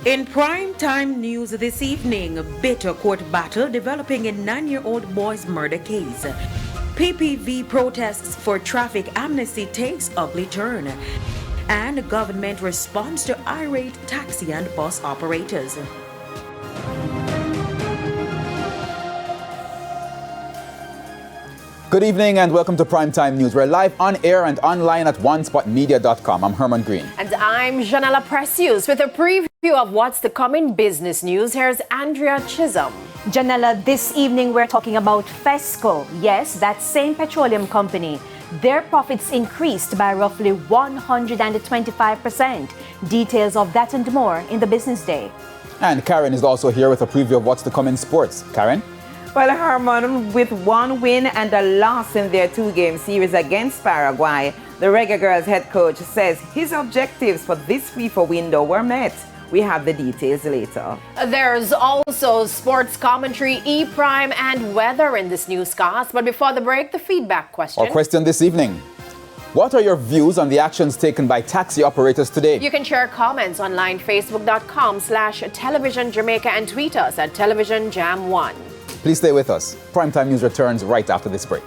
In primetime news this evening, bitter court battle developing in 9-year-old boy's murder case. PPV protests for traffic amnesty takes ugly turn. And government response to irate taxi and bus operators. Good evening and welcome to Primetime News. We're live on air and online at onespotmedia.com. I'm Herman Green. And I'm Janella Precious with a preview of what's to come in business news. Here's Andrea Chisholm. Janella, this evening we're talking about Fesco. Yes, that same petroleum company. Their profits increased by roughly 125%. Details of that and more in the business day. And Karen is also here with a preview of what's to come in sports. Karen? Well, Herman, with one win and a loss in their two-game series against Paraguay, the Reggae Girls head coach says his objectives for this FIFA window were met. We have the details later. There's also sports commentary, E-Prime, and weather in this newscast. But before the break, the feedback question. Our question this evening. What are your views on the actions taken by taxi operators today? You can share comments online, facebook.com/television Jamaica, and tweet us at televisionjam1. Please stay with us. Primetime News returns right after this break.